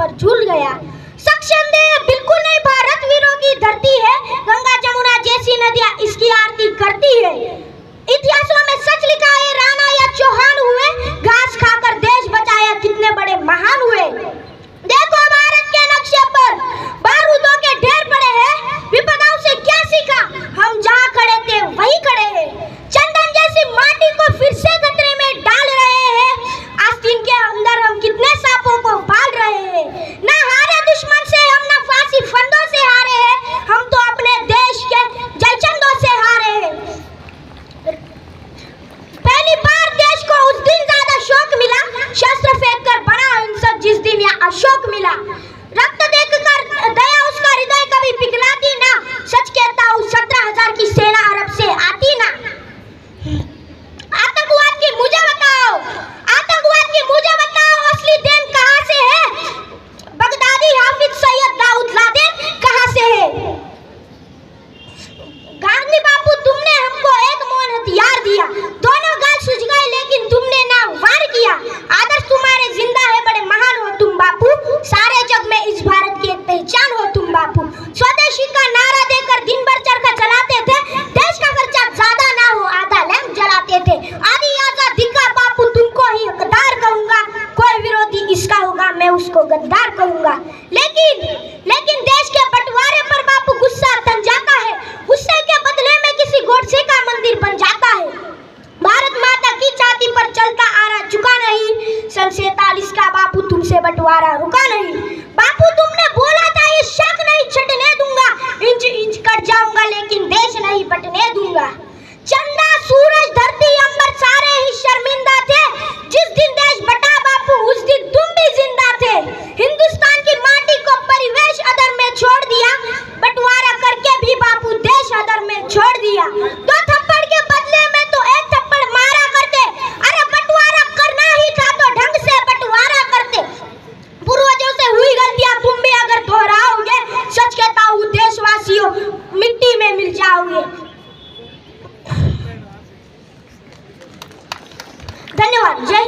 पर झूल गया। सक्षम दे बिल्कुल नहीं, भारत वीरों की धरती है, गंगा जमुना जैसी नदियां इसकी आरती करती है। इतिहासों में सच लिखा है, राणा या चौहान हुए, घास खाकर देश बचाया, कितने बड़े महान हुए। देखो भारत के नक्शे पर बारूदों के ढेर पड़े हैं, विपदाओं से क्या सीखा, हम जहाँ खड़े थे वहीं खड़े हैं। चंदन जैसी माटी को फिर से खतरे में डाल रहे हैं, आस्तीन के अंदर हम कितने सांपों को पाल रहे हैं। ना हारे दुश्मन से हम, ना फांसी फंदों से हारे हैं, हम तो अपने देश के जयचंदों से हारे हैं। पहली बार देश को उस दिन ज्यादा शौक मिला, शस्त्र फेंक कर बड़ा हिंसक जिस दिन यहाँ अशोक मिला। रक्त देखकर दया उसका हृदय कभी पिघलाती ना, सच कहता हूँ 17,000 की सेना अरब से आती ना। आतंकवाद की मुझे बताओ, आतंकवाद की मुझे बताओ, असली देन कहाँ से है, बगदादी हाफिज सैयद दाऊद लादेन कहाँ से है। गांधी बापू तुमने हमको एक मौन हथियार दिया, दोनों गाल सूझ गए लेकिन तुमने ना वार किया। आदर्श तुम्हारे जिंदा है, बड़े महान हो तुम बापू, सारे जग में इस भारत की एक पहचान हो तुम बापू। स्वदेशी का नारा देकर दिन भर चरखा चलाते थे, देश का खर्चा ज्यादा ना हो आधा लैंप जलाते थे। आदि आजादी का बापू तुमको ही हकदार कहूंगा, कोई विरोधी इसका होगा मैं उसको गद्दार कहूंगा। लेकिन देश के बंटवारे पर बापू गुस्सा तन जाता है, गुस्से के बदले में किसी गोडसे का मंदिर बन जाता है। भारत माता की छाती पर चलता आ रहा झुका नहीं, सन 47 का बापू तुमसे बंटवारा रुका नहीं। बापू तुमने बोला था ये शक नहीं छटने दूंगा, इंच इंच कट जाऊंगा लेकिन देश नहीं बटने दूंगा। चंदा सूरज धरती अंबर सारे ही शर्मिंदा थे, जिस दिन देश बटा बापू उस दिन तुम भी जिंदा थे। हिंदुस्तान की माटी को परिवेश अदर में छोड़ दिया, बंटवारा करके भी बापू देश अदर में छोड़ दिया। दो थप्पड़ के बदले में तो एक थप्पड़ मारा करते, अरे बंटवारा करना ही था तो ढंग से बंटवारा करते। पूर्वजों से हुई गलतियां तुम भी अगर दोहराओगे, सच कहता हूँ देशवासियों मिट्टी में मिल जाओगे। धन्यवाद। जय